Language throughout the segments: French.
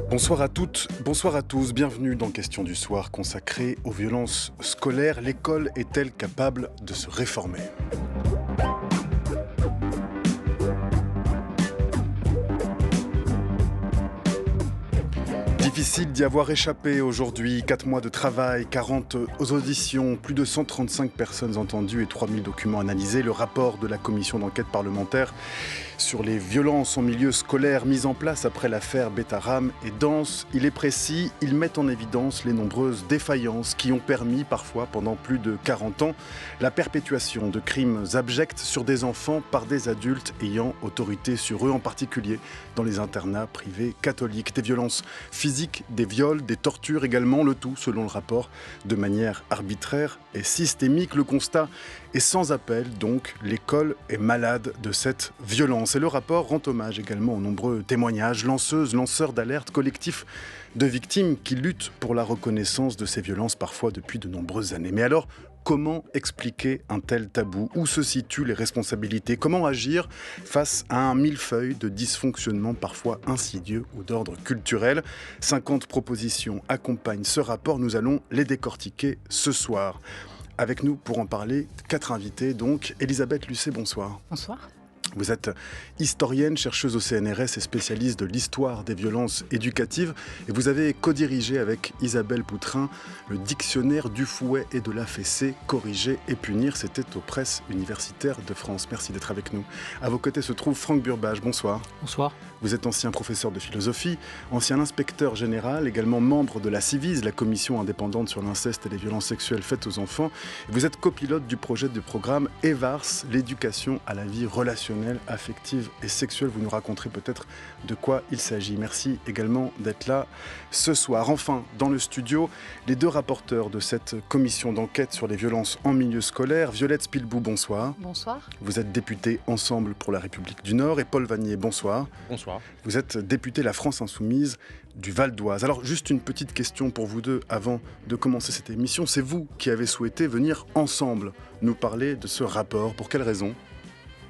Bonsoir à toutes, bonsoir à tous, bienvenue dans Question du soir consacrée aux violences scolaires. L'école est-elle capable de se réformer ? Difficile d'y avoir échappé aujourd'hui. 4 mois de travail, 40 auditions, plus de 135 personnes entendues et 3000 documents analysés. Le rapport de la commission d'enquête parlementaire sur les violences en milieu scolaire mises en place après l'affaire Betaram est dense. Il est précis, il met en évidence les nombreuses défaillances qui ont permis parfois pendant plus de 40 ans la perpétuation de crimes abjects sur des enfants par des adultes ayant autorité sur eux, en particulier dans les internats privés catholiques. Des violences physiques, des viols, des tortures également, le tout selon le rapport de manière arbitraire et systémique. Le constat est sans appel, donc l'école est malade de cette violence. Et le rapport rend hommage également aux nombreux témoignages, lanceuses, lanceurs d'alerte, collectifs de victimes qui luttent pour la reconnaissance de ces violences parfois depuis de nombreuses années. Mais alors, comment expliquer un tel tabou ? Où se situent les responsabilités ? Comment agir face à un millefeuille de dysfonctionnements parfois insidieux ou d'ordre culturel ? 50 propositions accompagnent ce rapport. Nous allons les décortiquer ce soir. Avec nous pour en parler, 4 invités donc. Elisabeth Lucet, bonsoir. Bonsoir. Vous êtes historienne, chercheuse au CNRS et spécialiste de l'histoire des violences éducatives. Et vous avez co-dirigé avec Isabelle Poutrin le dictionnaire du fouet et de la fessée, corriger et punir. C'était aux presses universitaires de France. Merci d'être avec nous. À vos côtés se trouve Franck Burbage. Bonsoir. Bonsoir. Vous êtes ancien professeur de philosophie, ancien inspecteur général, également membre de la Ciivise, la commission indépendante sur l'inceste et les violences sexuelles faites aux enfants. Vous êtes copilote du projet de programme EVARS, l'éducation à la vie relationnelle, affective et sexuelle. Vous nous raconterez peut-être de quoi il s'agit. Merci également d'être là ce soir. Enfin, dans le studio, les 2 rapporteurs de cette commission d'enquête sur les violences en milieu scolaire. Violette Spilbou, bonsoir. Bonsoir. Vous êtes députée Ensemble pour la République du Nord. Et Paul Vanier, bonsoir. Bonsoir. Vous êtes député La France Insoumise du Val d'Oise. Alors, juste une petite question pour vous deux avant de commencer cette émission. C'est vous qui avez souhaité venir ensemble nous parler de ce rapport. Pour quelle raison ?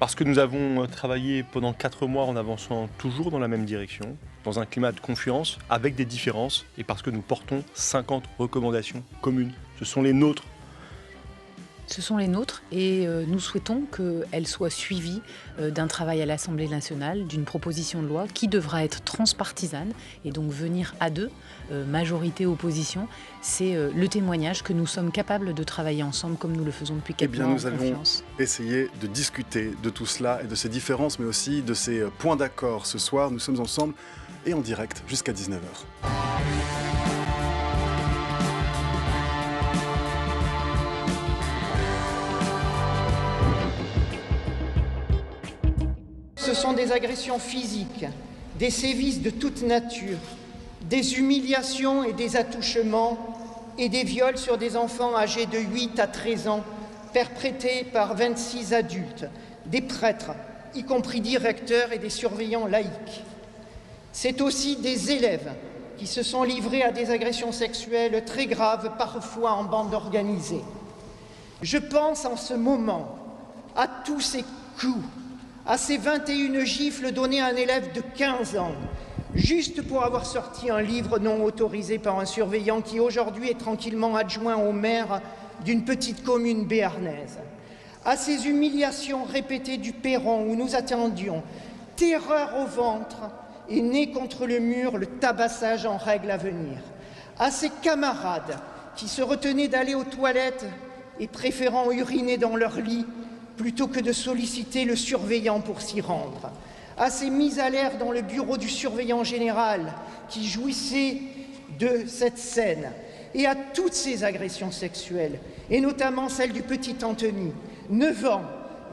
Parce que nous avons travaillé pendant 4 mois en avançant toujours dans la même direction, dans un climat de confiance, avec des différences, et parce que nous portons 50 recommandations communes. Ce sont les nôtres. Ce sont les nôtres et nous souhaitons qu'elles soient suivies d'un travail à l'Assemblée nationale, d'une proposition de loi qui devra être transpartisane et donc venir à 2, majorité-opposition. C'est le témoignage que nous sommes capables de travailler ensemble comme nous le faisons depuis 4 mois en confiance. Nous allons essayer de discuter de tout cela et de ces différences, mais aussi de ces points d'accord ce soir. Nous sommes ensemble et en direct jusqu'à 19h. Ce sont des agressions physiques, des sévices de toute nature, des humiliations et des attouchements et des viols sur des enfants âgés de 8 à 13 ans, perpétrés par 26 adultes, des prêtres, y compris directeurs et des surveillants laïcs. C'est aussi des élèves qui se sont livrés à des agressions sexuelles très graves, parfois en bande organisée. Je pense en ce moment à tous ces coups, à ces 21 gifles données à un élève de 15 ans, juste pour avoir sorti un livre non autorisé par un surveillant qui aujourd'hui est tranquillement adjoint au maire d'une petite commune béarnaise. À ces humiliations répétées du perron où nous attendions, terreur au ventre et nez contre le mur, le tabassage en règle à venir. À ces camarades qui se retenaient d'aller aux toilettes et préférant uriner dans leur lit plutôt que de solliciter le surveillant pour s'y rendre, à ces mises à l'air dans le bureau du surveillant général qui jouissait de cette scène, et à toutes ces agressions sexuelles, et notamment celle du petit Anthony, 9 ans,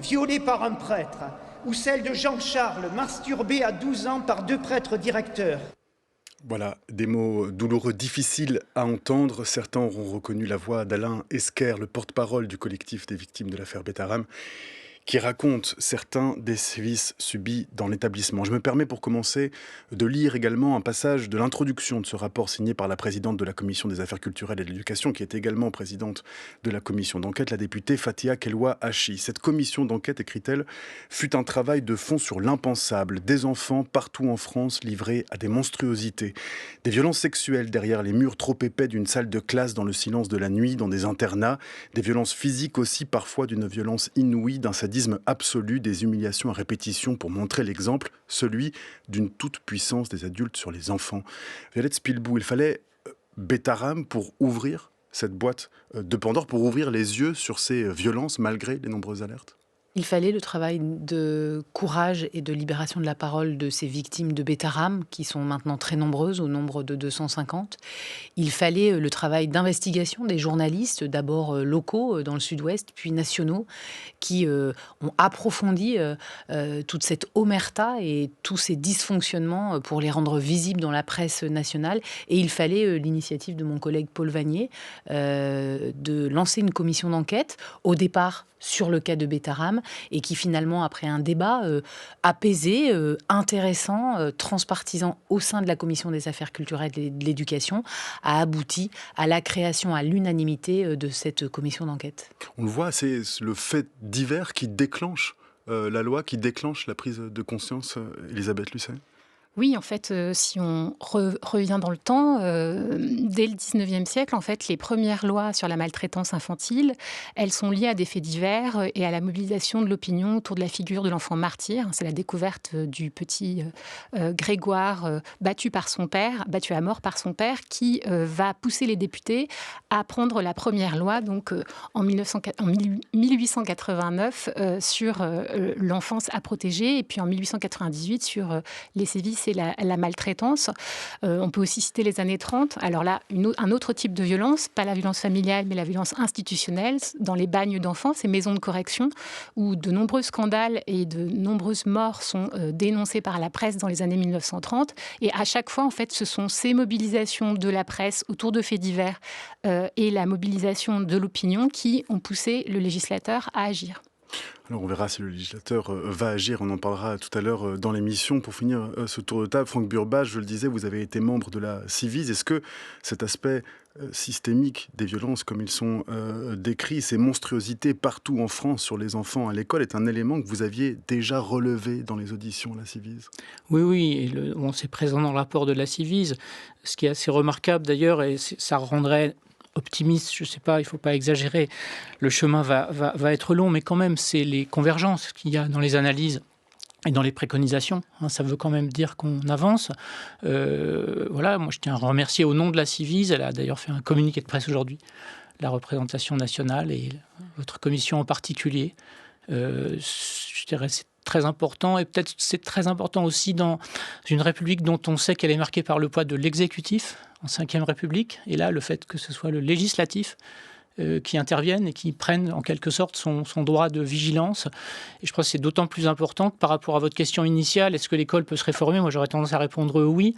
violé par un prêtre, ou celle de Jean-Charles, masturbé à 12 ans par 2 prêtres directeurs. Voilà, des mots douloureux, difficiles à entendre. Certains auront reconnu la voix d'Alain Esquer, le porte-parole du collectif des victimes de l'affaire Betaram, qui raconte certains des sévices subis dans l'établissement. Je me permets pour commencer de lire également un passage de l'introduction de ce rapport signé par la présidente de la Commission des affaires culturelles et de l'éducation, qui est également présidente de la commission d'enquête, la députée Fathia Kelwa Hachi. Cette commission d'enquête, écrit-elle, fut un travail de fond sur l'impensable. Des enfants partout en France livrés à des monstruosités. Des violences sexuelles derrière les murs trop épais d'une salle de classe dans le silence de la nuit, dans des internats. Des violences physiques aussi, parfois d'une violence inouïe, d'un sadisme absolu, des humiliations à répétition pour montrer l'exemple, celui d'une toute-puissance des adultes sur les enfants. Violette Spilbou, il fallait Betaram pour ouvrir cette boîte de Pandore, pour ouvrir les yeux sur ces violences malgré les nombreuses alertes? Il fallait le travail de courage et de libération de la parole de ces victimes de Betaram, qui sont maintenant très nombreuses, au nombre de 250. Il fallait le travail d'investigation des journalistes, d'abord locaux dans le sud-ouest, puis nationaux, qui ont approfondi toute cette omerta et tous ces dysfonctionnements pour les rendre visibles dans la presse nationale. Et il fallait l'initiative de mon collègue Paul Vanier de lancer une commission d'enquête, au départ sur le cas de Betaram, et qui finalement, après un débat apaisé, intéressant, transpartisan au sein de la Commission des affaires culturelles et de l'éducation, a abouti à la création à l'unanimité de cette commission d'enquête. On le voit, c'est le fait divers qui déclenche la loi, qui déclenche la prise de conscience, Elisabeth Lucet? Oui, en fait, si on revient dans le temps, dès le 19e siècle, en fait, les premières lois sur la maltraitance infantile, elles sont liées à des faits divers et à la mobilisation de l'opinion autour de la figure de l'enfant martyr. C'est la découverte du petit Grégoire battu à mort par son père, qui va pousser les députés à prendre la première loi, donc en 1889, sur l'enfance à protéger, et puis en 1898 sur les sévices et la maltraitance. On peut aussi citer les années 30. Alors là, un autre type de violence, pas la violence familiale, mais la violence institutionnelle, dans les bagnes d'enfants, ces maisons de correction, où de nombreux scandales et de nombreuses morts sont dénoncés par la presse dans les années 1930. Et à chaque fois, en fait, ce sont ces mobilisations de la presse autour de faits divers et la mobilisation de l'opinion qui ont poussé le législateur à agir. Alors on verra si le législateur va agir, on en parlera tout à l'heure dans l'émission. Pour finir ce tour de table, Franck Burbache, je le disais, vous avez été membre de la Ciivise. Est-ce que cet aspect systémique des violences, comme ils sont décrits, ces monstruosités partout en France sur les enfants à l'école, est un élément que vous aviez déjà relevé dans les auditions à la Ciivise? Oui, c'est présent dans le rapport de la Ciivise. Ce qui est assez remarquable d'ailleurs, et ça rendrait optimiste, je ne sais pas, il ne faut pas exagérer, le chemin va être long, mais quand même, c'est les convergences qu'il y a dans les analyses et dans les préconisations. Ça veut quand même dire qu'on avance. Voilà, moi je tiens à remercier au nom de la Ciivise, elle a d'ailleurs fait un communiqué de presse aujourd'hui, la représentation nationale et votre commission en particulier. Je dirais c'est très important, et peut-être c'est très important aussi dans une République dont on sait qu'elle est marquée par le poids de l'exécutif, en Ve République, et là le fait que ce soit le législatif qui intervienne et qui prenne en quelque sorte son droit de vigilance. Et je crois que c'est d'autant plus important que par rapport à votre question initiale, est-ce que l'école peut se réformer? Moi j'aurais tendance à répondre oui.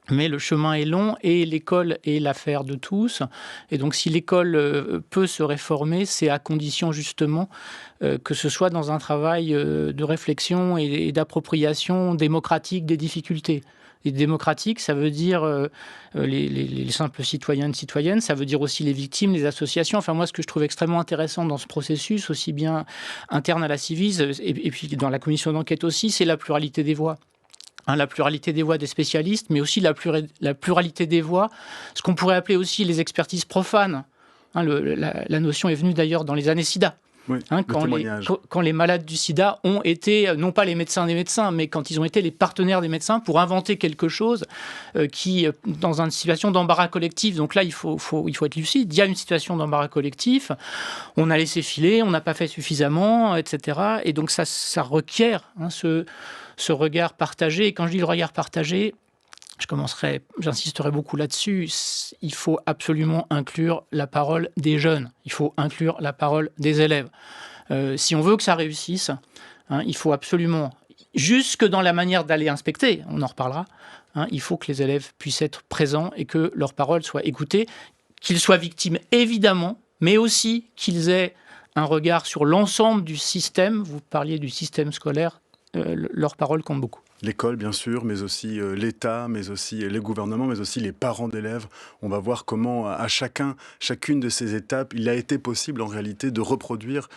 Mais le chemin est long et l'école est l'affaire de tous. Et donc si l'école peut se réformer, c'est à condition justement que ce soit dans un travail de réflexion et d'appropriation démocratique des difficultés. Et démocratique, ça veut dire les simples citoyens et citoyennes, ça veut dire aussi les victimes, les associations. Enfin moi, ce que je trouve extrêmement intéressant dans ce processus, aussi bien interne à la Ciivise et puis dans la commission d'enquête aussi, c'est la pluralité des voix. La pluralité des voix des spécialistes, mais aussi la pluralité des voix, ce qu'on pourrait appeler aussi les expertises profanes. La notion est venue d'ailleurs dans les années SIDA. Oui, quand les malades du sida ont été, non pas les médecins des médecins, mais quand ils ont été les partenaires des médecins pour inventer quelque chose qui, dans une situation d'embarras collectif, donc là il faut être lucide, il y a une situation d'embarras collectif, on a laissé filer, on n'a pas fait suffisamment, etc. Et donc ça requiert ce regard partagé. Et quand je dis le regard partagé, j'insisterai beaucoup là-dessus, il faut absolument inclure la parole des jeunes, il faut inclure la parole des élèves. Si on veut que ça réussisse, il faut absolument, jusque dans la manière d'aller inspecter, on en reparlera, il faut que les élèves puissent être présents et que leur parole soit écoutée, qu'ils soient victimes évidemment, mais aussi qu'ils aient un regard sur l'ensemble du système. Vous parliez du système scolaire, leurs paroles comptent beaucoup. L'école, bien sûr, mais aussi l'État, mais aussi les gouvernements, mais aussi les parents d'élèves. On va voir comment, à chacune de ces étapes, il a été possible, en réalité, de reproduire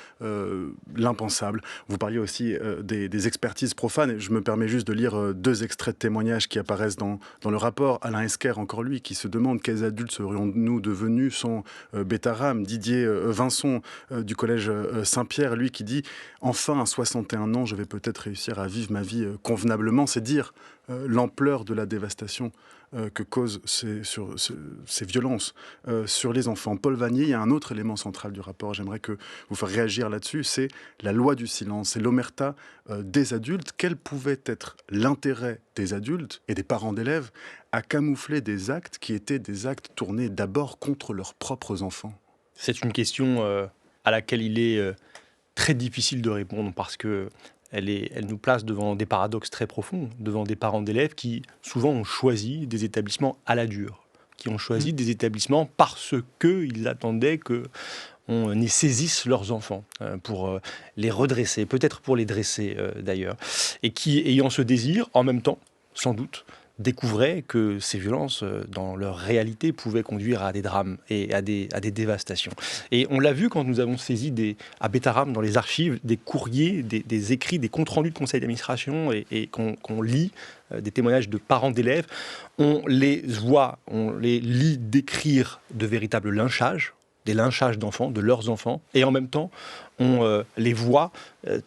l'impensable. Vous parliez aussi des expertises profanes. Et je me permets juste de lire 2 extraits de témoignages qui apparaissent dans le rapport. Alain Esquer, encore lui, qui se demande quels adultes serions-nous devenus sans Bétaram. Didier Vincent, du collège Saint-Pierre, lui, qui dit « Enfin, à 61 ans, je vais peut-être réussir à vivre ma vie convenablement ». C'est dire l'ampleur de la dévastation que causent ces violences sur les enfants. Paul Vanier, il y a un autre élément central du rapport, j'aimerais que vous fassiez réagir là-dessus, c'est la loi du silence, c'est l'omerta des adultes. Quel pouvait être l'intérêt des adultes et des parents d'élèves à camoufler des actes qui étaient des actes tournés d'abord contre leurs propres enfants? C'est une question à laquelle il est très difficile de répondre parce que elle nous place devant des paradoxes très profonds, devant des parents d'élèves qui souvent ont choisi des établissements à la dure, qui ont choisi des établissements parce qu'ils attendaient qu'on y saisisse leurs enfants pour les redresser, peut-être pour les dresser d'ailleurs, et qui, ayant ce désir, en même temps, sans doute, découvraient que ces violences, dans leur réalité, pouvaient conduire à des drames et à des dévastations. Et on l'a vu quand nous avons saisi à Bétaram, dans les archives, des courriers, des écrits, des comptes rendus de conseil d'administration et qu'on lit, des témoignages de parents d'élèves. On les voit, on les lit décrire de véritables lynchages, des lynchages d'enfants, de leurs enfants, et en même temps, on les voit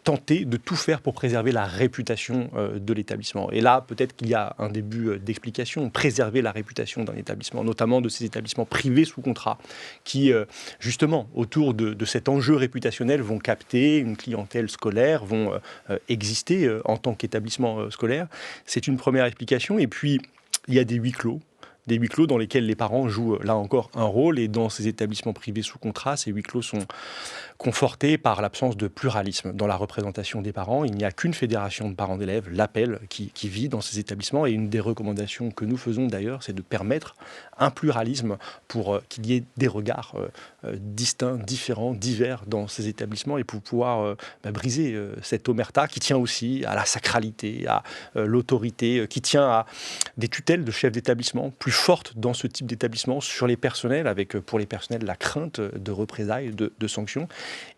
tenter de tout faire pour préserver la réputation de l'établissement. Et là, peut-être qu'il y a un début d'explication, préserver la réputation d'un établissement, notamment de ces établissements privés sous contrat, qui, justement, autour de cet enjeu réputationnel, vont capter une clientèle scolaire, vont exister en tant qu'établissement scolaire. C'est une première explication. Et puis, il y a des huis clos dans lesquels les parents jouent là encore un rôle, et dans ces établissements privés sous contrat, ces huis clos sont confortés par l'absence de pluralisme dans la représentation des parents. Il n'y a qu'une fédération de parents d'élèves, l'APEL, qui vit dans ces établissements, et une des recommandations que nous faisons d'ailleurs, c'est de permettre un pluralisme pour qu'il y ait des regards distincts, différents, divers dans ces établissements, et pour pouvoir briser cette omerta qui tient aussi à la sacralité, à l'autorité, qui tient à des tutelles de chefs d'établissement plus forte dans ce type d'établissement sur les personnels, avec pour les personnels la crainte de représailles, de sanctions.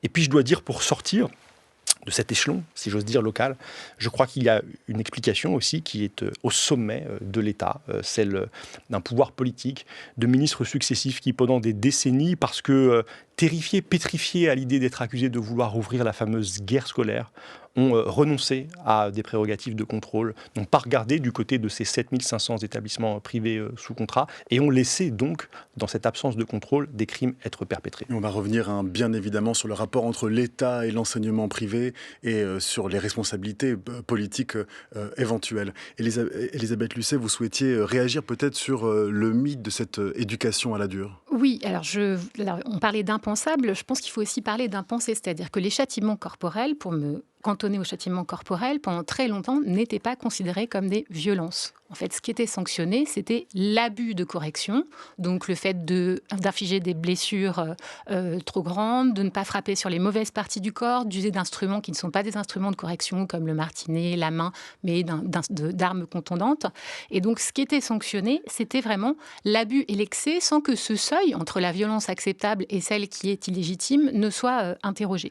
Et puis je dois dire, pour sortir de cet échelon, si j'ose dire, local, je crois qu'il y a une explication aussi qui est au sommet de l'État, celle d'un pouvoir politique, de ministres successifs qui, pendant des décennies, parce que terrifiés, pétrifiés à l'idée d'être accusés de vouloir ouvrir la fameuse guerre scolaire, ont renoncé à des prérogatives de contrôle, n'ont pas regardé du côté de ces 7500 établissements privés sous contrat, et ont laissé donc, dans cette absence de contrôle, des crimes être perpétrés. Et on va revenir bien évidemment sur le rapport entre l'État et l'enseignement privé, et sur les responsabilités politiques éventuelles. Elisabeth Lucet, vous souhaitiez réagir peut-être sur le mythe de cette éducation à la dure? Oui, alors on parlait d'impensable, je pense qu'il faut aussi parler d'impensé, c'est-à-dire que les châtiments corporels, pour me cantonner aux châtiments corporels, pendant très longtemps, n'étaient pas considérés comme des violences. En fait, ce qui était sanctionné, c'était l'abus de correction, donc le fait d'infliger des blessures trop grandes, de ne pas frapper sur les mauvaises parties du corps, d'user d'instruments qui ne sont pas des instruments de correction, comme le martinet, la main, mais d'armes contondantes. Et donc, ce qui était sanctionné, c'était vraiment l'abus et l'excès, sans que ce seuil entre la violence acceptable et celle qui est illégitime ne soit interrogé.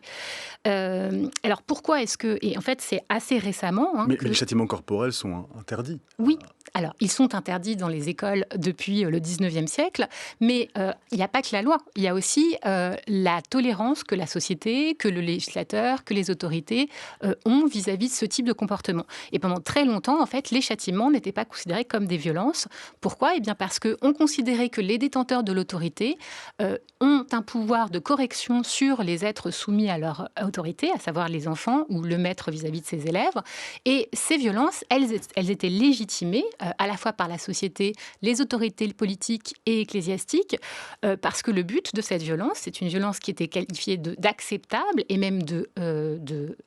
Alors, pourquoi est-ce que... Et en fait, c'est assez récemment... Mais les châtiments corporels sont interdits. Oui. Alors, ils sont interdits dans les écoles depuis le 19e siècle, mais il n'y a pas que la loi. Il y a aussi la tolérance que la société, que le législateur, que les autorités ont vis-à-vis de ce type de comportement. Et pendant très longtemps, en fait, les châtiments n'étaient pas considérés comme des violences. Pourquoi ? Eh bien parce qu'on considérait que les détenteurs de l'autorité ont un pouvoir de correction sur les êtres soumis à leur autorité, à savoir les enfants ou le maître vis-à-vis de ses élèves. Et ces violences, elles étaient légitimées à la fois par la société, les autorités politiques et ecclésiastiques, parce que le but de cette violence, c'est une violence qui était qualifiée d'acceptable et même de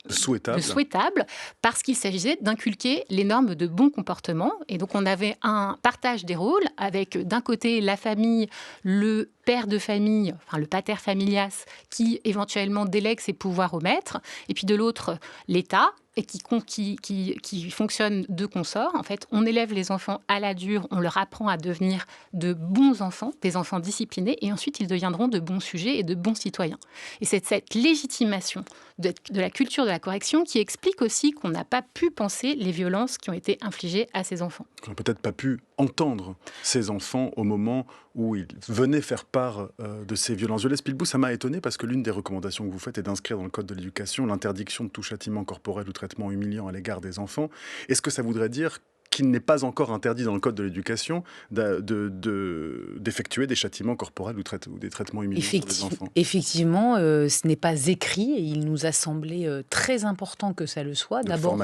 souhaitable, parce qu'il s'agissait d'inculquer les normes de bon comportement. Et donc on avait un partage des rôles avec d'un côté la famille, le père de famille, enfin le pater familias, qui éventuellement délègue ses pouvoirs au maître, et puis de l'autre, l'État, et qui fonctionne de consort. En fait, on élève les enfants à la dure, on leur apprend à devenir de bons enfants, des enfants disciplinés, et ensuite ils deviendront de bons sujets et de bons citoyens. Et c'est cette légitimation de la culture de la correction qui explique aussi qu'on n'a pas pu penser les violences qui ont été infligées à ces enfants. On n'a peut-être pas pu entendre ces enfants au moment où ils venaient faire part de ces violences. Jolès Pilbou, ça m'a étonné parce que l'une des recommandations que vous faites est d'inscrire dans le Code de l'éducation l'interdiction de tout châtiment corporel ou traitement humiliant à l'égard des enfants. Est-ce que ça voudrait dire qu'il n'est pas encore interdit dans le Code de l'éducation d'effectuer des châtiments corporels ou des traitements humiliants sur des enfants? Effectivement, ce n'est pas écrit et il nous a semblé très important que ça le soit. D'abord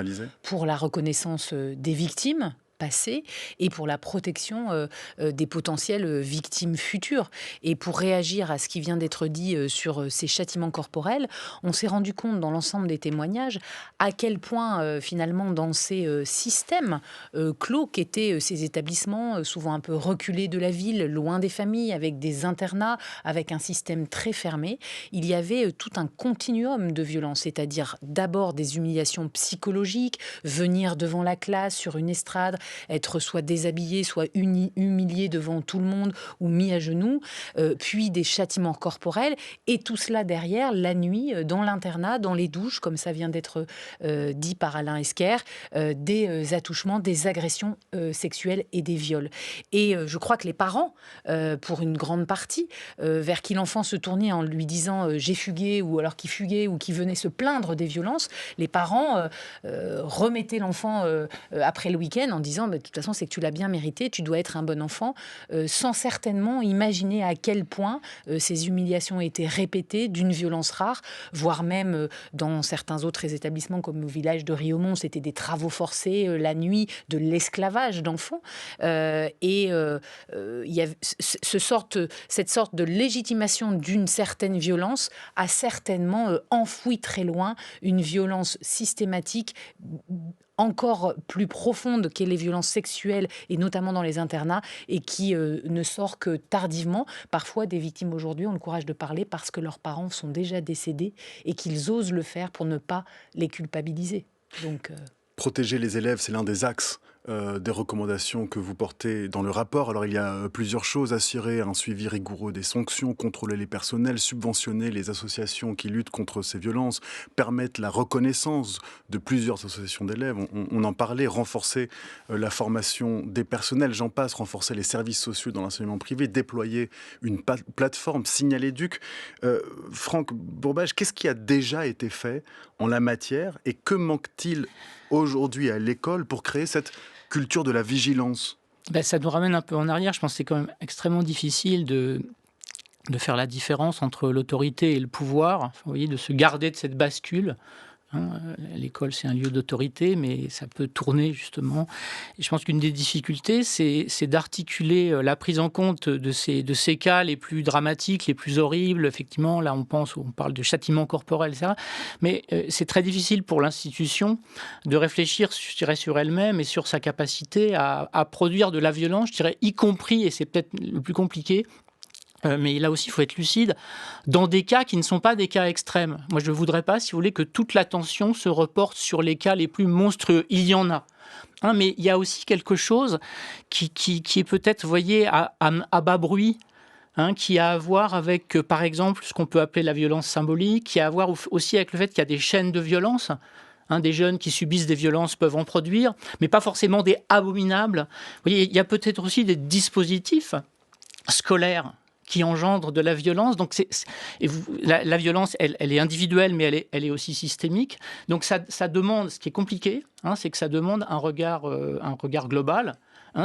pour la reconnaissance des victimes passées et pour la protection des potentielles victimes futures. Et pour réagir à ce qui vient d'être dit sur ces châtiments corporels, on s'est rendu compte dans l'ensemble des témoignages à quel point finalement dans ces systèmes clos qu'étaient ces établissements, souvent un peu reculés de la ville, loin des familles, avec des internats, avec un système très fermé, il y avait tout un continuum de violence, c'est-à-dire d'abord des humiliations psychologiques, venir devant la classe sur une estrade, être soit déshabillé, soit humilié devant tout le monde ou mis à genoux, puis des châtiments corporels, et tout cela derrière, la nuit, dans l'internat, dans les douches, comme ça vient d'être dit par Alain Esquer, des attouchements, des agressions sexuelles et des viols. Et je crois que les parents, pour une grande partie, vers qui l'enfant se tournait en lui disant « j'ai fugué » ou alors qu'il fuguait ou qui venait se plaindre des violences, les parents remettaient l'enfant après le week-end en disant de toute façon c'est que tu l'as bien mérité, tu dois être un bon enfant, sans certainement imaginer à quel point ces humiliations étaient répétées d'une violence rare, voire même dans certains autres établissements comme au village de Riaumont, c'était des travaux forcés la nuit, de l'esclavage d'enfants. Il y a cette sorte de légitimation d'une certaine violence a certainement enfoui très loin une violence systématique encore plus profonde qu'est les violences sexuelles, et notamment dans les internats, et qui ne sort que tardivement. Parfois, des victimes aujourd'hui ont le courage de parler parce que leurs parents sont déjà décédés et qu'ils osent le faire pour ne pas les culpabiliser. Donc, protéger les élèves, c'est l'un des axes des recommandations que vous portez dans le rapport. Alors il y a plusieurs choses: assurer un suivi rigoureux des sanctions, contrôler les personnels, subventionner les associations qui luttent contre ces violences, permettre la reconnaissance de plusieurs associations d'élèves, on en parlait, renforcer la formation des personnels, j'en passe, renforcer les services sociaux dans l'enseignement privé, déployer une plateforme Signaléduc. Franck Bourbage, qu'est-ce qui a déjà été fait en la matière et que manque-t-il aujourd'hui à l'école pour créer cette culture de la vigilance? Ça nous ramène un peu en arrière. Je pense que c'est quand même extrêmement difficile de faire la différence entre l'autorité et le pouvoir. Vous voyez, de se garder de cette bascule. L'école, c'est un lieu d'autorité, mais ça peut tourner justement. Et je pense qu'une des difficultés, c'est d'articuler la prise en compte de ces cas les plus dramatiques, les plus horribles. Effectivement, là, on parle de châtiment corporel, etc. Mais c'est très difficile pour l'institution de réfléchir, je dirais, sur elle-même et sur sa capacité à produire de la violence, je dirais, y compris, et c'est peut-être le plus compliqué, mais là aussi, il faut être lucide, dans des cas qui ne sont pas des cas extrêmes. Moi, je ne voudrais pas, si vous voulez, que toute l'attention se reporte sur les cas les plus monstrueux. Il y en a. Mais il y a aussi quelque chose qui est peut-être, vous voyez, à bas bruit, qui a à voir avec, par exemple, ce qu'on peut appeler la violence symbolique, qui a à voir aussi avec le fait qu'il y a des chaînes de violence. Des jeunes qui subissent des violences peuvent en produire, mais pas forcément des abominables. Vous voyez, il y a peut-être aussi des dispositifs scolaires qui engendre de la violence. Donc la violence, elle est individuelle, mais elle est aussi systémique. Donc ça demande, ce qui est compliqué, c'est que ça demande un regard global,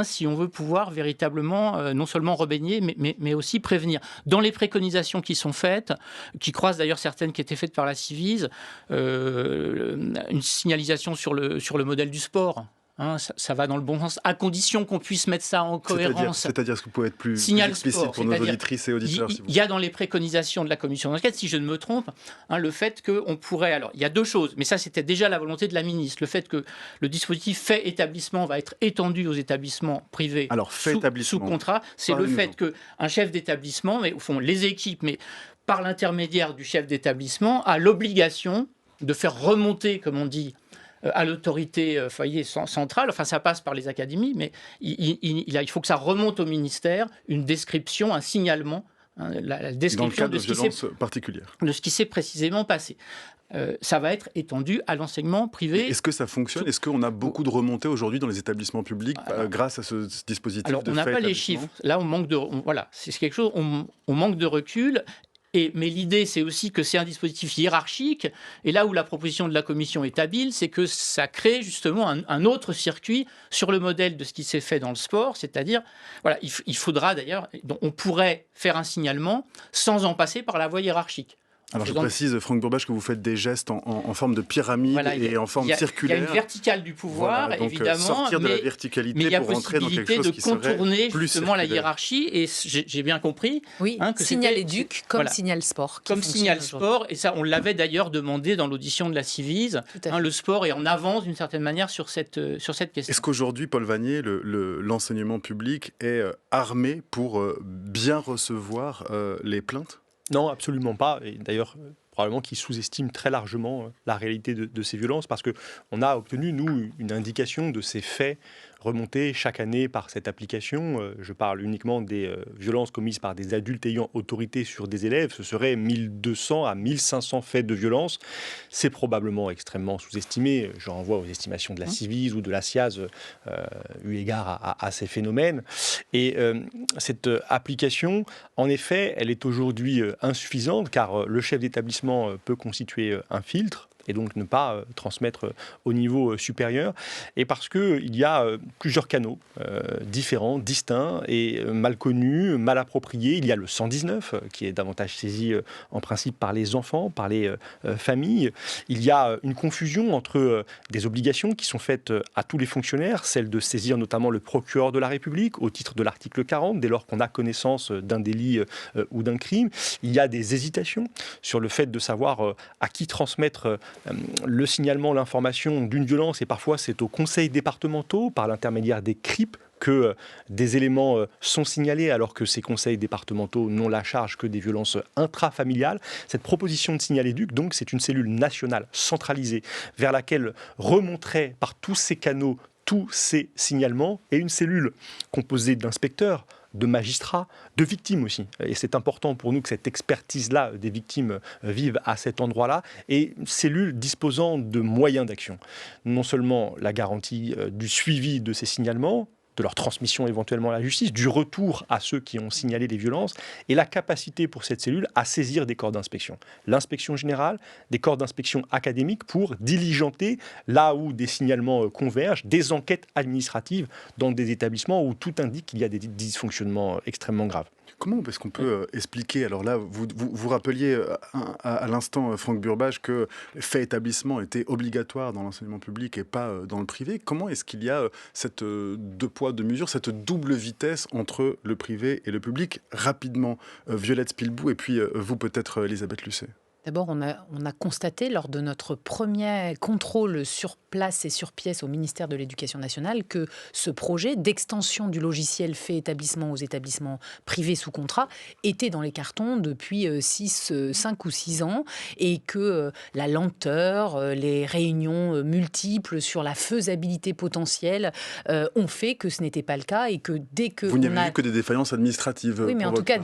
si on veut pouvoir véritablement non seulement rebaigner, mais aussi prévenir. Dans les préconisations qui sont faites, qui croisent d'ailleurs certaines qui étaient faites par la Civise, une signalisation sur le modèle du sport. Hein, ça va dans le bon sens, à condition qu'on puisse mettre ça en cohérence. C'est-à-dire, est-ce que vous pouvez être plus explicite sport, pour nos auditrices et auditeurs, s'il vous plaît. Il y a dans les préconisations de la commission d'enquête, si je ne me trompe, le fait qu'on pourrait... Alors, il y a deux choses, mais ça, c'était déjà la volonté de la ministre. Le fait que le dispositif fait établissement va être étendu aux établissements privés sous contrat. C'est le fait qu'un chef d'établissement, mais au fond, les équipes, mais par l'intermédiaire du chef d'établissement, a l'obligation de faire remonter, comme on dit, à l'autorité foyer centrale, enfin ça passe par les académies, mais il faut que ça remonte au ministère, une description, un signalement, la description de violences particulières. De ce qui s'est précisément passé. Ça va être étendu à l'enseignement privé. Est-ce que ça fonctionne ? Est-ce qu'on a beaucoup de remontées aujourd'hui dans les établissements publics grâce à ce dispositif ? Alors, on n'a pas les chiffres. Là, on manque de... Voilà, c'est quelque chose, on manque de recul. Mais l'idée, c'est aussi que c'est un dispositif hiérarchique. Et là où la proposition de la Commission est habile, c'est que ça crée justement un autre circuit sur le modèle de ce qui s'est fait dans le sport. C'est-à-dire, voilà, il faudra d'ailleurs... On pourrait faire un signalement sans en passer par la voie hiérarchique. Alors je précise, Franck Burbache, que vous faites des gestes en forme de pyramide et en forme circulaire. Il y a une verticale du pouvoir, donc évidemment, sortir de la verticalité pour rentrer dans quelque chose qui serait plus contourner justement la hiérarchie. Et j'ai bien compris. Oui, que Signal Éduc comme Signal Sport. Comme Signal Sport, et ça, on l'avait d'ailleurs demandé dans l'audition de la Civise. Le sport est en avance d'une certaine manière sur cette question. Est-ce qu'aujourd'hui, Paul Vanier, l'enseignement public est armé pour bien recevoir les plaintes ? Non, absolument pas. Et d'ailleurs, probablement qu'ils sous-estiment très largement la réalité de ces violences, parce qu'on a obtenu, nous, une indication de ces faits remontés chaque année par cette application. Je parle uniquement des violences commises par des adultes ayant autorité sur des élèves. Ce serait 1200 à 1500 faits de violence. C'est probablement extrêmement sous-estimé. Je renvoie aux estimations de la Civise ou de la SIAZ eu égard à ces phénomènes. Et cette application, en effet, elle est aujourd'hui insuffisante, car le chef d'établissement peut constituer un filtre et donc ne pas transmettre au niveau supérieur, et parce qu'il y a plusieurs canaux différents, distincts et mal connus, mal appropriés. Il y a le 119 qui est davantage saisi en principe par les enfants, par les familles. Il y a une confusion entre des obligations qui sont faites à tous les fonctionnaires, celle de saisir notamment le procureur de la République au titre de l'article 40, dès lors qu'on a connaissance d'un délit ou d'un crime. Il y a des hésitations sur le fait de savoir à qui transmettre le signalement, l'information d'une violence, et parfois c'est aux conseils départementaux, par l'intermédiaire des CRIP, que des éléments sont signalés, alors que ces conseils départementaux n'ont la charge que des violences intrafamiliales. Cette proposition de Signal Éduc, donc, c'est une cellule nationale centralisée vers laquelle remonteraient par tous ces canaux tous ces signalements, et une cellule composée d'inspecteurs, de magistrats, de victimes aussi. Et c'est important pour nous que cette expertise-là des victimes vive à cet endroit-là, et une cellule disposant de moyens d'action. Non seulement la garantie du suivi de ces signalements, de leur transmission éventuellement à la justice, du retour à ceux qui ont signalé les violences, et la capacité pour cette cellule à saisir des corps d'inspection. L'inspection générale, des corps d'inspection académiques pour diligenter, là où des signalements convergent, des enquêtes administratives dans des établissements où tout indique qu'il y a des dysfonctionnements extrêmement graves. Comment est-ce qu'on peut expliquer, alors là, vous rappeliez à l'instant, Franck Burbache, que les faits établissements étaient obligatoires dans l'enseignement public et pas dans le privé. Comment est-ce qu'il y a cette deux poids, deux mesures, cette double vitesse entre le privé et le public ? Rapidement, Violette Spilbou, et puis vous peut-être, Elisabeth Lucet. D'abord, on a constaté lors de notre premier contrôle sur place et sur pièce au ministère de l'Éducation nationale que ce projet d'extension du logiciel fait établissement aux établissements privés sous contrat était dans les cartons depuis 5 ou 6 ans, et que la lenteur, les réunions multiples sur la faisabilité potentielle ont fait que ce n'était pas le cas, et que dès que... Vous n'avez vu que des défaillances administratives. Oui, mais en tout cas,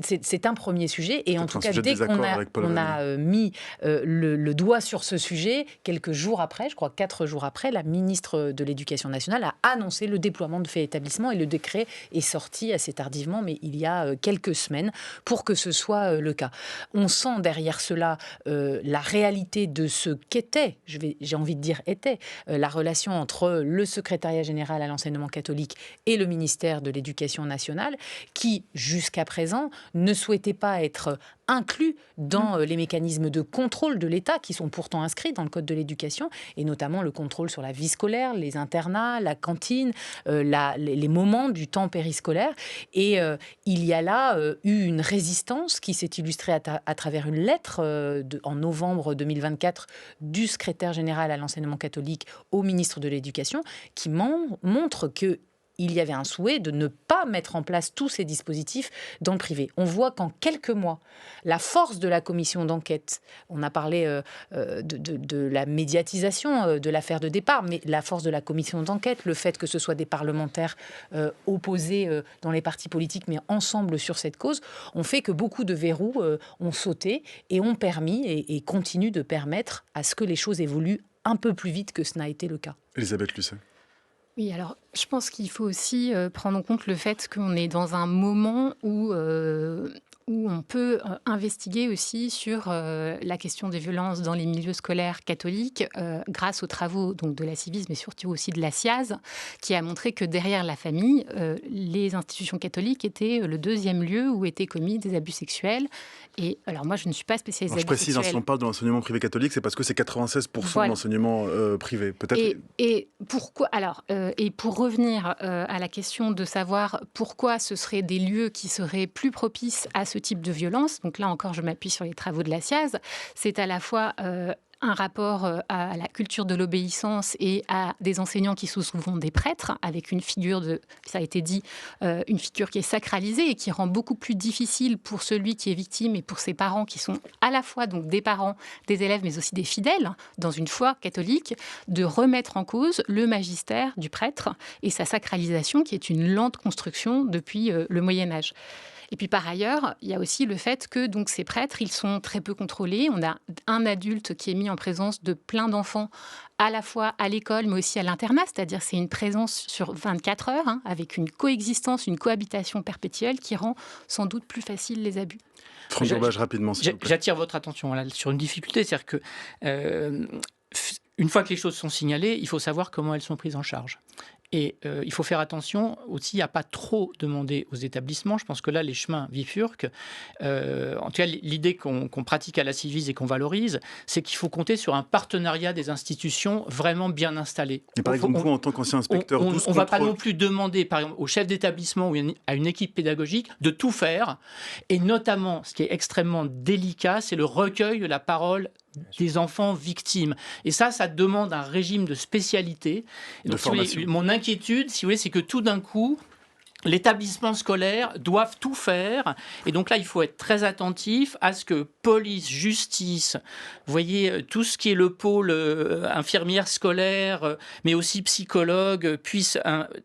c'est un premier sujet, et en tout cas, dès qu'on a mis le doigt sur ce sujet, quelques jours après, je crois 4 jours après, la ministre de l'Éducation nationale a annoncé le déploiement de faits établissements, et le décret est sorti assez tardivement, mais il y a quelques semaines, pour que ce soit le cas. On sent derrière cela la réalité de ce qu'était, j'ai envie de dire était, la relation entre le secrétariat général à l'enseignement catholique et le ministère de l'Éducation nationale, qui, jusqu'à présent, ne souhaitait pas être inclus dans les mécanismes de contrôle de l'État qui sont pourtant inscrits dans le Code de l'éducation, et notamment le contrôle sur la vie scolaire, les internats, la cantine, les moments du temps périscolaire. Et il y a là eu une résistance qui s'est illustrée à travers une lettre en novembre 2024 du secrétaire général à l'enseignement catholique au ministre de l'Éducation, qui montre que il y avait un souhait de ne pas mettre en place tous ces dispositifs dans le privé. On voit qu'en quelques mois, la force de la commission d'enquête, on a parlé de la médiatisation de l'affaire de départ, mais la force de la commission d'enquête, le fait que ce soit des parlementaires opposés dans les partis politiques, mais ensemble sur cette cause, ont fait que beaucoup de verrous ont sauté et ont permis et continuent de permettre à ce que les choses évoluent un peu plus vite que ce n'a été le cas. Elisabeth Lucet. Oui, alors je pense qu'il faut aussi prendre en compte le fait qu'on est dans un moment où on peut investiguer aussi sur la question des violences dans les milieux scolaires catholiques grâce aux travaux donc, de la Civis, mais surtout aussi de la SIAZ, qui a montré que derrière la famille, les institutions catholiques étaient le deuxième lieu où étaient commis des abus sexuels. Et alors moi, je ne suis pas spécialisée. Alors, je précise, si on parle de l'enseignement privé catholique, c'est parce que c'est 96% de l'enseignement privé. Peut-être. Et pourquoi alors et pour revenir à la question de savoir pourquoi ce seraient des lieux qui seraient plus propices à ce type de violence, donc là encore je m'appuie sur les travaux de la SIAZ, c'est à la fois un rapport à la culture de l'obéissance et à des enseignants qui sont souvent des prêtres, avec une figure ça a été dit, une figure qui est sacralisée et qui rend beaucoup plus difficile pour celui qui est victime et pour ses parents qui sont à la fois donc des parents, des élèves, mais aussi des fidèles dans une foi catholique, de remettre en cause le magistère du prêtre et sa sacralisation qui est une lente construction depuis le Moyen-Âge. Et puis par ailleurs, il y a aussi le fait que donc, ces prêtres, ils sont très peu contrôlés. On a un adulte qui est mis en présence de plein d'enfants, à la fois à l'école, mais aussi à l'internat. C'est-à-dire c'est une présence sur 24 heures, avec une coexistence, une cohabitation perpétuelle qui rend sans doute plus facile les abus. Franck Burbage, rapidement, s'il vous plaît. J'attire votre attention là, sur une difficulté. C'est-à-dire que une fois que les choses sont signalées, il faut savoir comment elles sont prises en charge. Et il faut faire attention aussi à ne pas trop demander aux établissements. Je pense que là, les chemins bifurquent. En tout cas, l'idée qu'on pratique à la Civis et qu'on valorise, c'est qu'il faut compter sur un partenariat des institutions vraiment bien installées. Et par exemple, vous, en tant qu'ancien inspecteur, on ne va pas non plus demander, par exemple, au chef d'établissement ou à une équipe pédagogique de tout faire. Et notamment, ce qui est extrêmement délicat, c'est le recueil de la parole des enfants victimes. Et ça demande un régime de spécialité. Et donc, mon inquiétude, si vous voulez, c'est que tout d'un coup, l'établissement scolaire doivent tout faire. Et donc là, il faut être très attentif à ce que police, justice, vous voyez, tout ce qui est le pôle infirmière scolaire, mais aussi psychologue, puisse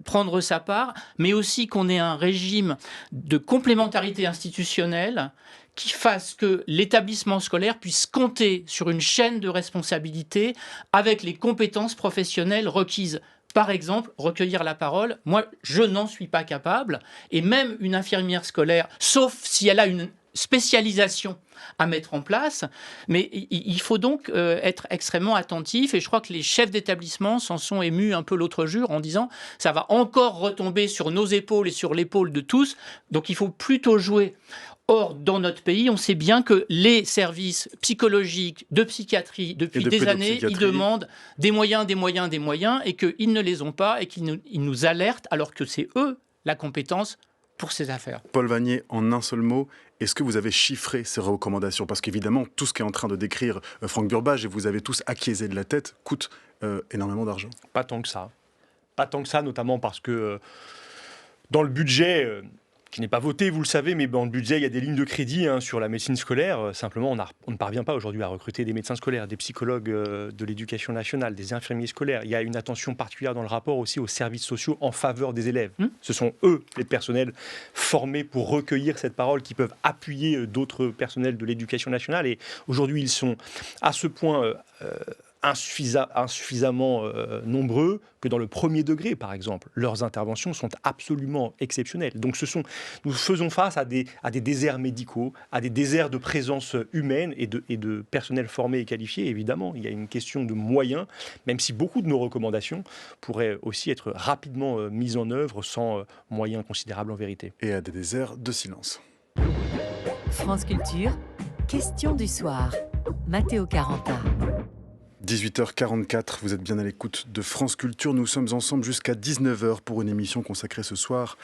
prendre sa part, mais aussi qu'on ait un régime de complémentarité institutionnelle qui fasse que l'établissement scolaire puisse compter sur une chaîne de responsabilité avec les compétences professionnelles requises. Par exemple, recueillir la parole, moi, je n'en suis pas capable, et même une infirmière scolaire, sauf si elle a une spécialisation à mettre en place, mais il faut donc être extrêmement attentif, et je crois que les chefs d'établissement s'en sont émus un peu l'autre jour en disant « ça va encore retomber sur nos épaules et sur l'épaule de tous, donc il faut plutôt jouer ». Or, dans notre pays, on sait bien que les services psychologiques, de psychiatrie, depuis des années, ils demandent des moyens, et qu'ils ne les ont pas, et qu'ils nous alertent, alors que c'est eux la compétence pour ces affaires. Paul Vanier, en un seul mot, est-ce que vous avez chiffré ces recommandations ? Parce qu'évidemment, tout ce qu'est en train de décrire Franck Burbage, et vous avez tous acquiescé de la tête, coûte énormément d'argent. Pas tant que ça. Pas tant que ça, notamment parce que dans le budget... qui n'est pas voté, vous le savez, mais dans le budget, il y a des lignes de crédit sur la médecine scolaire. Simplement, on ne parvient pas aujourd'hui à recruter des médecins scolaires, des psychologues de l'éducation nationale, des infirmiers scolaires. Il y a une attention particulière dans le rapport aussi aux services sociaux en faveur des élèves. Ce sont eux, les personnels formés pour recueillir cette parole, qui peuvent appuyer d'autres personnels de l'éducation nationale. Et aujourd'hui, ils sont à ce point... insuffisamment nombreux que dans le premier degré, par exemple. Leurs interventions sont absolument exceptionnelles. Donc nous faisons face à des déserts médicaux, à des déserts de présence humaine et de personnel formé et qualifié. Évidemment, il y a une question de moyens, même si beaucoup de nos recommandations pourraient aussi être rapidement mises en œuvre sans moyens considérables en vérité. Et à des déserts de silence. France Culture, Question du soir. Matteo Caranta. 18h44, vous êtes bien à l'écoute de France Culture. Nous sommes ensemble jusqu'à 19h pour une émission consacrée ce soir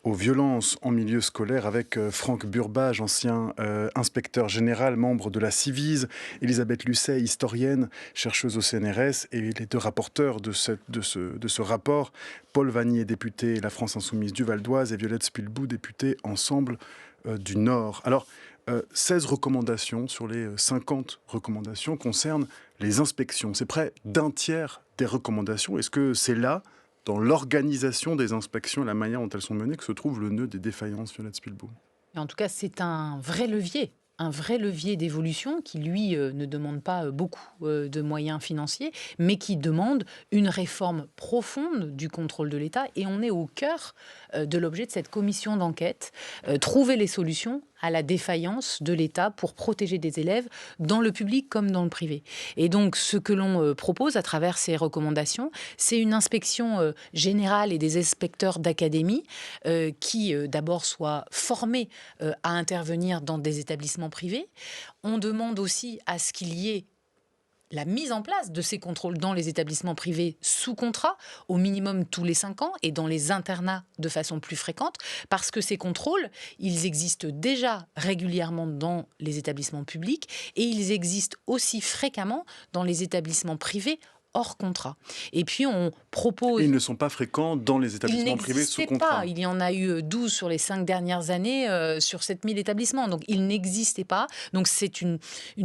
aux violences en milieu scolaire avec Franck Burbage, ancien inspecteur général, membre de la Civise, Elisabeth Lucet, historienne, chercheuse au CNRS, et les deux rapporteurs de ce rapport, Paul Vannier, député La France Insoumise du Val d'Oise, et Violette Spilbou, députée Ensemble du Nord. Alors, 16 recommandations sur les 50 recommandations concernent les inspections. C'est près d'un tiers des recommandations. Est-ce que c'est là, dans l'organisation des inspections et la manière dont elles sont menées, que se trouve le nœud des défaillances, Violette Spilbou ? En tout cas, c'est un vrai levier d'évolution qui, lui, ne demande pas beaucoup de moyens financiers, mais qui demande une réforme profonde du contrôle de l'État. Et on est au cœur de l'objet de cette commission d'enquête, trouver les solutions à la défaillance de l'État pour protéger des élèves dans le public comme dans le privé. Et donc, ce que l'on propose à travers ces recommandations, c'est une inspection générale et des inspecteurs d'académie qui, d'abord, soient formés à intervenir dans des établissements privés. On demande aussi à ce qu'il y ait la mise en place de ces contrôles dans les établissements privés sous contrat, au minimum tous les 5 ans, et dans les internats de façon plus fréquente, parce que ces contrôles, ils existent déjà régulièrement dans les établissements publics, et ils existent aussi fréquemment dans les établissements privés hors contrat. Et puis on propose... Ils ne sont pas fréquents dans les établissements privés sous contrat. Il y en a eu 12 sur les 5 dernières années sur 7000 établissements. Donc ils n'existaient pas. Donc c'est une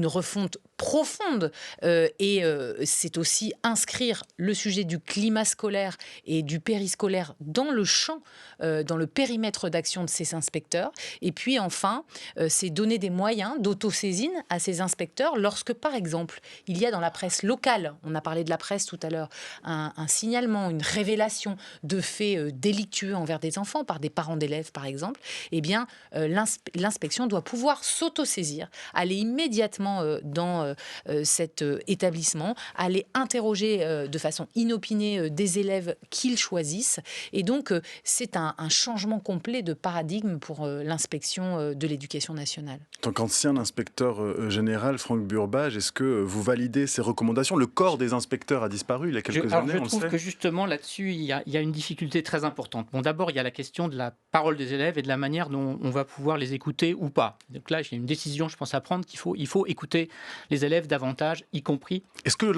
refonte profonde et c'est aussi inscrire le sujet du climat scolaire et du périscolaire dans le champ, dans le périmètre d'action de ces inspecteurs. Et puis enfin, c'est donner des moyens d'autosaisine à ces inspecteurs lorsque, par exemple, il y a dans la presse locale, on a parlé de la presse tout à l'heure, un signalement, une révélation de faits délictueux envers des enfants par des parents d'élèves, par exemple, eh bien, l'inspection doit pouvoir s'autosaisir, aller immédiatement dans cet établissement, aller interroger de façon inopinée des élèves qu'ils choisissent. Et donc, c'est un changement complet de paradigme pour l'inspection de l'éducation nationale. En tant qu'ancien inspecteur général, Franck Burbage, est-ce que vous validez ces recommandations ? Le corps des inspecteurs a disparu il y a quelques années, je trouve que justement là-dessus, il y a une difficulté très importante. Bon, d'abord, il y a la question de la parole des élèves et de la manière dont on va pouvoir les écouter ou pas. Donc là, j'ai une décision, je pense, à prendre qu'il faut écouter les élèves davantage, y compris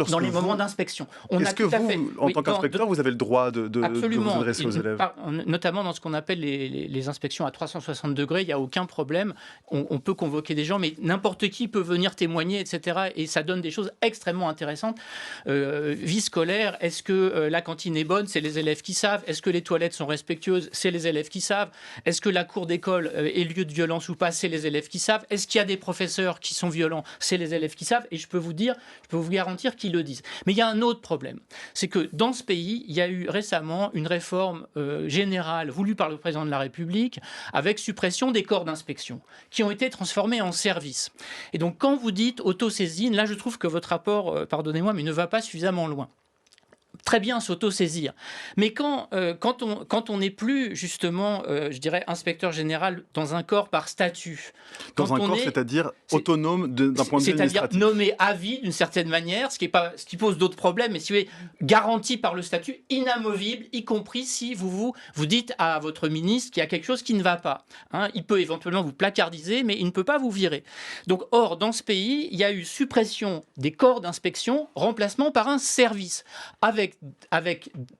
dans les moments d'inspection. Est-ce que vous, en tant qu'inspecteur, vous avez le droit de vous adresser aux élèves ? Notamment dans ce qu'on appelle les inspections à 360 degrés, il n'y a aucun problème. On peut convoquer des gens, mais n'importe qui peut venir témoigner, etc. Et ça donne des choses extrêmement intéressantes. Vie scolaire, est-ce que la cantine est bonne ? C'est les élèves qui savent. Est-ce que les toilettes sont respectueuses ? C'est les élèves qui savent. Est-ce que la cour d'école est lieu de violence ou pas ? C'est les élèves qui savent. Est-ce qu'il y a des professeurs qui sont violents ? C'est les élèves qui savent. Et je peux vous garantir qu'ils le disent. Mais il y a un autre problème. C'est que dans ce pays, il y a eu récemment une réforme générale voulue par le président de la République avec suppression des corps d'inspection qui ont été transformés en services. Et donc, quand vous dites autosaisine, là, je trouve que votre rapport, pardonnez-moi, mais ne va pas suffisamment loin. Très bien s'autosaisir. Mais quand on n'est plus, justement, je dirais, inspecteur général dans un corps par statut. C'est-à-dire autonome d'un point de vue administratif. C'est-à-dire nommé à vie, d'une certaine manière, ce qui pose d'autres problèmes, mais si vous voulez, garanti par le statut, inamovible, y compris si vous dites à votre ministre qu'il y a quelque chose qui ne va pas. Il peut éventuellement vous placardiser, mais il ne peut pas vous virer. Donc, or, dans ce pays, il y a eu suppression des corps d'inspection, remplacement par un service, avec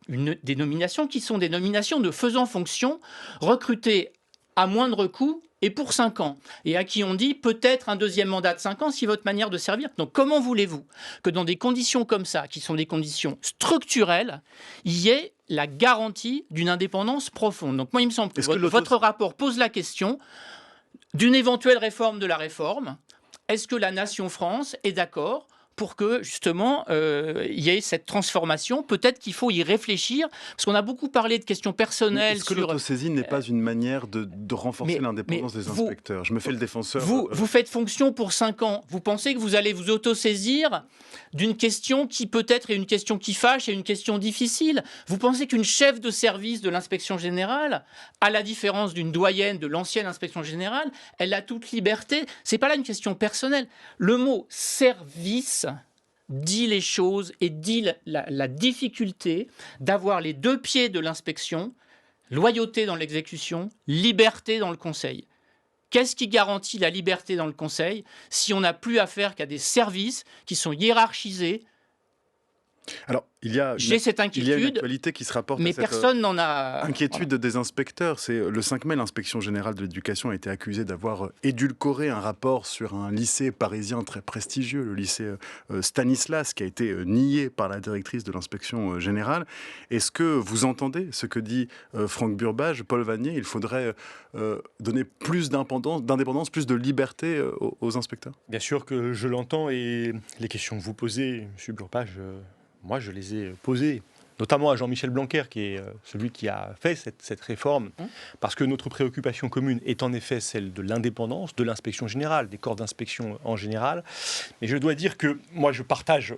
des nominations qui sont des nominations de faisant fonction, recrutées à moindre coût et pour 5 ans, et à qui on dit peut-être un deuxième mandat de 5 ans si votre manière de servir. Donc comment voulez-vous que dans des conditions comme ça, qui sont des conditions structurelles, il y ait la garantie d'une indépendance profonde ? Donc moi, il me semble que votre rapport pose la question d'une éventuelle réforme de la réforme. Est-ce que la nation France est d'accord pour que justement il y ait cette transformation. Peut-être qu'il faut y réfléchir, parce qu'on a beaucoup parlé de questions personnelles. Est-ce que l'autosaisine n'est pas une manière de renforcer l'indépendance des inspecteurs? Je me fais le défenseur. Vous faites fonction pour 5 ans. Vous pensez que vous allez vous autosaisir d'une question qui peut-être est une question qui fâche et une question difficile? Vous pensez qu'une chef de service de l'inspection générale, à la différence d'une doyenne de l'ancienne inspection générale, elle a toute liberté? C'est pas là une question personnelle. Le mot service dit les choses et dit la difficulté d'avoir les 2 pieds de l'inspection, loyauté dans l'exécution, liberté dans le conseil. Qu'est-ce qui garantit la liberté dans le conseil si on n'a plus affaire qu'à des services qui sont hiérarchisés? Alors, j'ai cette inquiétude, il y a une actualité qui se rapporte mais à cette personne n'en a... inquiétude des inspecteurs. C'est le 5 mai, l'inspection générale de l'éducation a été accusée d'avoir édulcoré un rapport sur un lycée parisien très prestigieux, le lycée Stanislas, qui a été nié par la directrice de l'inspection générale. Est-ce que vous entendez ce que dit Franck Burbage, Paul Vanier? Il faudrait donner plus d'indépendance, plus de liberté aux inspecteurs? Bien sûr que je l'entends, et les questions que vous posez, M. Burbage, moi je les ai posées, notamment à Jean-Michel Blanquer, qui est celui qui a fait cette réforme, parce que notre préoccupation commune est en effet celle de l'indépendance, de l'inspection générale, des corps d'inspection en général. Mais je dois dire que moi je partage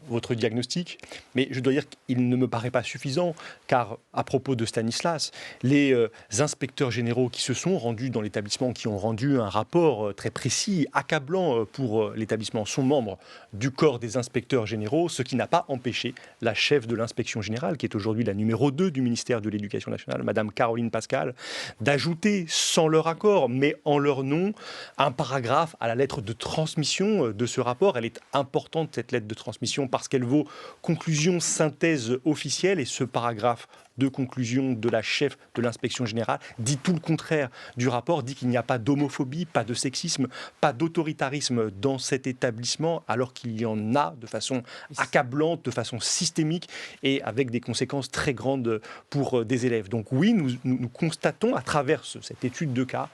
votre diagnostic, mais je dois dire qu'il ne me paraît pas suffisant, car à propos de Stanislas, les inspecteurs généraux qui se sont rendus dans l'établissement, qui ont rendu un rapport très précis, accablant pour l'établissement, sont membres du corps des inspecteurs généraux, ce qui n'a pas empêché la chef de l'inspection générale, qui est aujourd'hui la numéro 2 du ministère de l'Éducation nationale, Madame Caroline Pascal, d'ajouter, sans leur accord, mais en leur nom, un paragraphe à la lettre de transmission de ce rapport. Elle est importante, cette lettre de transmission, parce qu'elle vaut conclusion, synthèse officielle, et ce paragraphe de conclusion de la chef de l'inspection générale dit tout le contraire du rapport, dit qu'il n'y a pas d'homophobie, pas de sexisme, pas d'autoritarisme dans cet établissement, alors qu'il y en a de façon accablante, de façon systémique, et avec des conséquences très grandes pour des élèves. Donc oui, nous constatons à travers cette étude de cas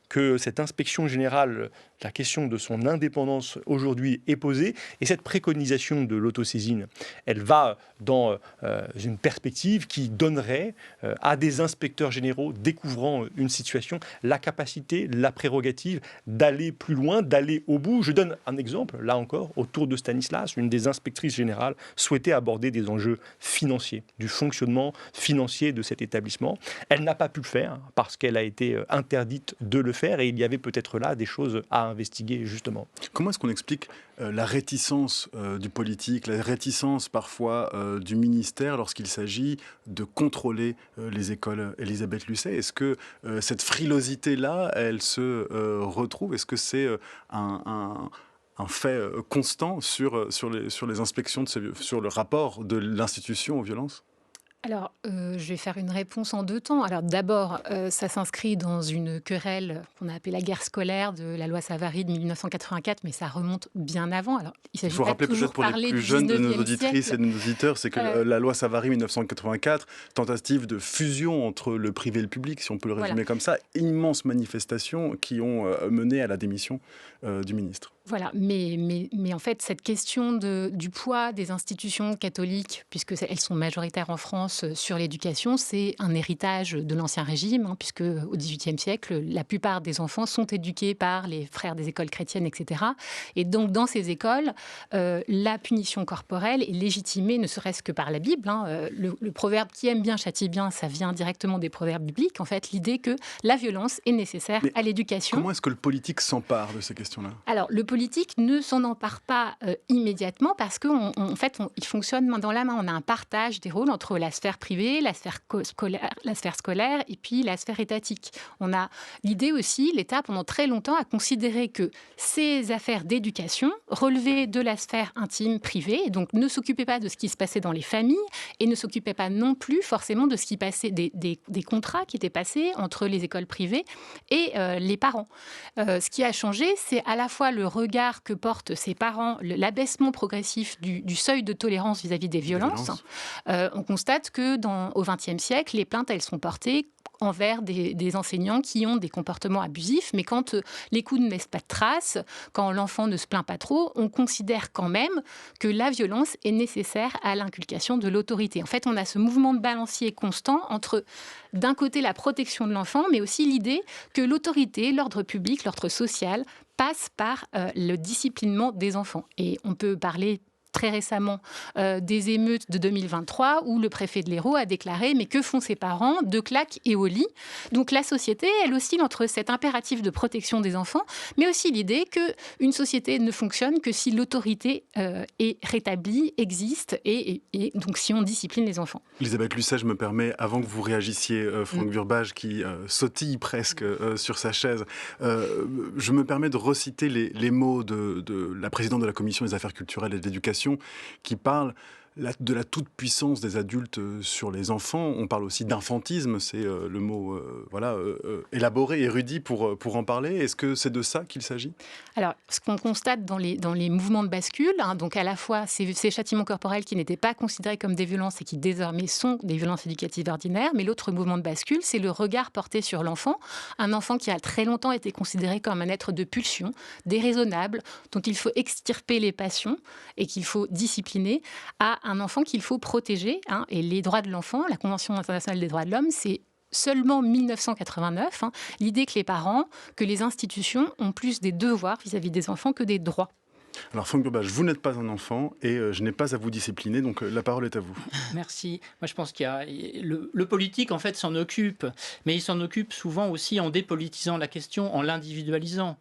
que cette inspection générale, la question de son indépendance aujourd'hui est posée, et cette préconisation de l'autosaisine, elle va dans une perspective qui donnerait à des inspecteurs généraux découvrant une situation la capacité, la prérogative d'aller plus loin, d'aller au bout. Je donne un exemple, là encore, autour de Stanislas, une des inspectrices générales souhaitait aborder des enjeux financiers, du fonctionnement financier de cet établissement. Elle n'a pas pu le faire parce qu'elle a été interdite de le faire, et il y avait peut-être là des choses à investiguer justement. Comment est-ce qu'on explique la réticence du politique, la réticence parfois du ministère lorsqu'il s'agit de contrôler les écoles Élisabeth Lucet? Est-ce que cette frilosité-là, elle se retrouve? Est-ce que c'est un fait constant sur les inspections, sur le rapport de l'institution aux violences? Alors, je vais faire une réponse en 2 temps. Alors d'abord, ça s'inscrit dans une querelle qu'on a appelée la guerre scolaire de la loi Savary de 1984, mais ça remonte bien avant. Alors, il faut rappeler peut-être pour les plus jeunes de nos auditrices et de nos auditeurs, c'est que la loi Savary 1984, tentative de fusion entre le privé et le public, si on peut le résumer comme ça, immense manifestations qui ont mené à la démission du ministre. Voilà, mais en fait, cette question du poids des institutions catholiques, puisque elles sont majoritaires en France sur l'éducation, c'est un héritage de l'Ancien Régime, puisque au XVIIIe siècle, la plupart des enfants sont éduqués par les frères des écoles chrétiennes, etc. Et donc, dans ces écoles, la punition corporelle est légitimée, ne serait-ce que par la Bible. Le proverbe « qui aime bien châtie bien », ça vient directement des proverbes bibliques. En fait, l'idée que la violence est nécessaire à l'éducation. Comment est-ce que le politique s'empare de ces questions-là? Alors, le politique ne s'en empare pas immédiatement parce qu'en fait, il fonctionne main dans la main. On a un partage des rôles entre la sphère privée, la sphère scolaire et puis la sphère étatique. On a l'idée aussi, l'État, pendant très longtemps, a considéré que ces affaires d'éducation relevaient de la sphère intime, privée, et donc ne s'occupaient pas de ce qui se passait dans les familles et ne s'occupaient pas non plus forcément de ce qui passait, des contrats qui étaient passés entre les écoles privées et les parents. Ce qui a changé, c'est à la fois le regard que portent ces parents, l'abaissement progressif du seuil de tolérance vis-à-vis des violences, on constate que au XXe siècle, les plaintes, elles sont portées envers des enseignants qui ont des comportements abusifs, mais quand les coups ne laissent pas de traces, quand l'enfant ne se plaint pas trop, on considère quand même que la violence est nécessaire à l'inculcation de l'autorité. En fait, on a ce mouvement de balancier constant entre, d'un côté, la protection de l'enfant, mais aussi l'idée que l'autorité, l'ordre public, l'ordre social, passe par le disciplinement des enfants. Et on peut parler très récemment des émeutes de 2023 où le préfet de l'Hérault a déclaré « mais que font ses parents ? De claques et au lit ». Donc la société, elle oscille entre cet impératif de protection des enfants, mais aussi l'idée qu'une société ne fonctionne que si l'autorité est rétablie, existe, et donc si on discipline les enfants. Elisabeth Lucet, je me permets, avant que vous réagissiez, Franck Burbage qui sautille presque sur sa chaise, je me permets de reciter les mots de la présidente de la Commission des affaires culturelles et de l'éducation, qui parle de la toute-puissance des adultes sur les enfants. On parle aussi d'infantisme, c'est le mot élaboré, érudit pour en parler. Est-ce que c'est de ça qu'il s'agit ? Alors, ce qu'on constate dans les mouvements de bascule, donc à la fois ces châtiments corporels qui n'étaient pas considérés comme des violences et qui désormais sont des violences éducatives ordinaires, mais l'autre mouvement de bascule, c'est le regard porté sur l'enfant, un enfant qui a très longtemps été considéré comme un être de pulsion, déraisonnable, dont il faut extirper les passions et qu'il faut discipliner, à un enfant qu'il faut protéger. Et les droits de l'enfant, la Convention internationale des droits de l'homme, c'est seulement 1989, l'idée que les parents, que les institutions ont plus des devoirs vis-à-vis des enfants que des droits. Alors Franck Burbage, vous n'êtes pas un enfant et je n'ai pas à vous discipliner, donc la parole est à vous. Merci. Moi je pense qu'il y a le politique en fait s'en occupe, mais il s'en occupe souvent aussi en dépolitisant la question, en l'individualisant.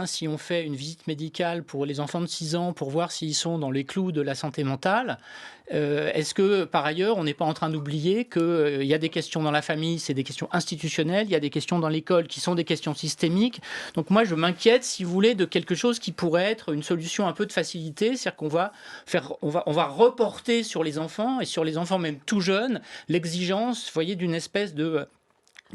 Si on fait une visite médicale pour les enfants de 6 ans pour voir s'ils sont dans les clous de la santé mentale, est-ce que, par ailleurs, on n'est pas en train d'oublier qu'il y a des questions dans la famille, c'est des questions institutionnelles, il y a des questions dans l'école qui sont des questions systémiques. Donc moi, je m'inquiète, si vous voulez, de quelque chose qui pourrait être une solution un peu de facilité, c'est-à-dire qu'on va reporter sur les enfants, et sur les enfants même tout jeunes, l'exigence, vous voyez, d'une espèce de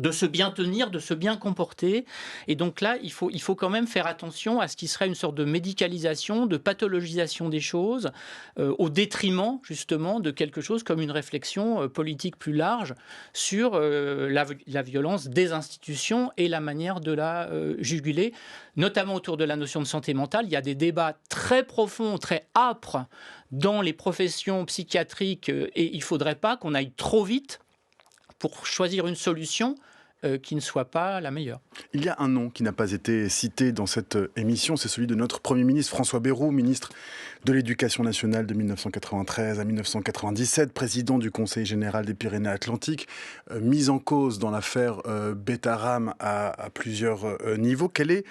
se bien tenir, de se bien comporter. Et donc là, il faut quand même faire attention à ce qui serait une sorte de médicalisation, de pathologisation des choses, au détriment justement de quelque chose comme une réflexion politique plus large sur la violence des institutions et la manière de la juguler, notamment autour de la notion de santé mentale. Il y a des débats très profonds, très âpres dans les professions psychiatriques et il ne faudrait pas qu'on aille trop vite pour choisir une solution qui ne soit pas la meilleure. Il y a un nom qui n'a pas été cité dans cette émission, c'est celui de notre Premier ministre François Bayrou, ministre de l'Éducation nationale de 1993 à 1997, président du Conseil général des Pyrénées-Atlantiques, mis en cause dans l'affaire Betaram à plusieurs niveaux. Quel est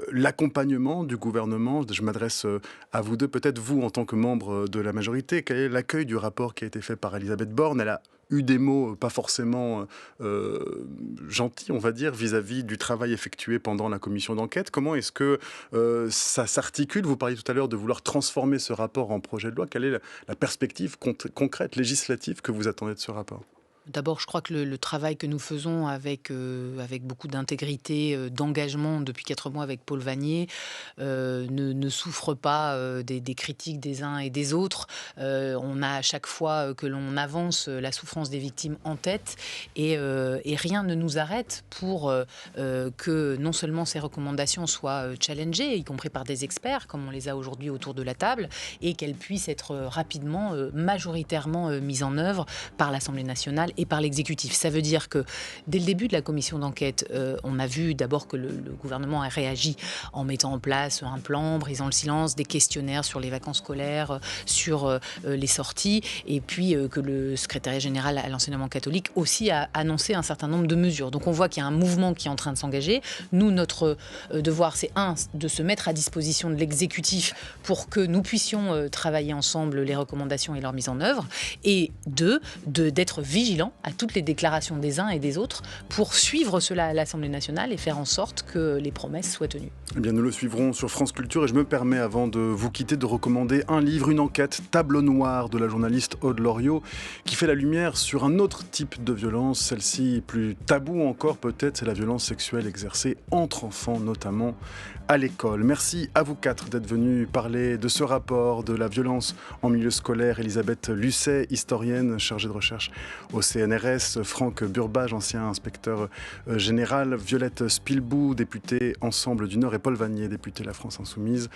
l'accompagnement du gouvernement ? Je m'adresse à vous deux, peut-être vous en tant que membre de la majorité. Quel est l'accueil du rapport qui a été fait par Elisabeth Borne ? Elle a eu des mots pas forcément gentils, on va dire, vis-à-vis du travail effectué pendant la commission d'enquête. Comment est-ce que ça s'articule ? Vous parliez tout à l'heure de vouloir transformer ce rapport en projet de loi. Quelle est la perspective concrète, législative que vous attendez de ce rapport ? D'abord, je crois que le travail que nous faisons avec beaucoup d'intégrité, d'engagement depuis 4 mois avec Paul Vannier ne souffre pas des critiques des uns et des autres. On a à chaque fois que l'on avance la souffrance des victimes en tête et rien ne nous arrête pour que non seulement ces recommandations soient challengées, y compris par des experts, comme on les a aujourd'hui autour de la table, et qu'elles puissent être rapidement, majoritairement mises en œuvre par l'Assemblée nationale et par l'exécutif. Ça veut dire que dès le début de la commission d'enquête, on a vu d'abord que le gouvernement a réagi en mettant en place un plan, brisant le silence, des questionnaires sur les vacances scolaires, sur les sorties, et puis que le secrétariat général à l'enseignement catholique aussi a annoncé un certain nombre de mesures. Donc on voit qu'il y a un mouvement qui est en train de s'engager. Nous, notre devoir, c'est de se mettre à disposition de l'exécutif pour que nous puissions travailler ensemble les recommandations et leur mise en œuvre, et d'être vigilants bilan à toutes les déclarations des uns et des autres pour suivre cela à l'Assemblée nationale et faire en sorte que les promesses soient tenues. Eh bien, nous le suivrons sur France Culture et je me permets, avant de vous quitter, de recommander un livre, une enquête, Tableau noir, de la journaliste Aude Loriot, qui fait la lumière sur un autre type de violence, celle-ci plus taboue encore peut-être, c'est la violence sexuelle exercée entre enfants, notamment à l'école. Merci à vous quatre d'être venus parler de ce rapport de la violence en milieu scolaire. Elisabeth Lucet, historienne chargée de recherche au CNRS, Franck Burbage, ancien inspecteur général, Violette Spilbou, députée Ensemble du Nord, et Paul Vanier, député La France Insoumise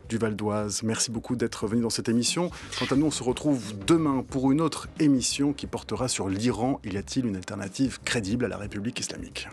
du Val d'Oise. Merci beaucoup d'être venu dans cette émission. Quant à nous, on se retrouve demain pour une autre émission qui portera sur l'Iran. Y a-t-il une alternative crédible à la République islamique ?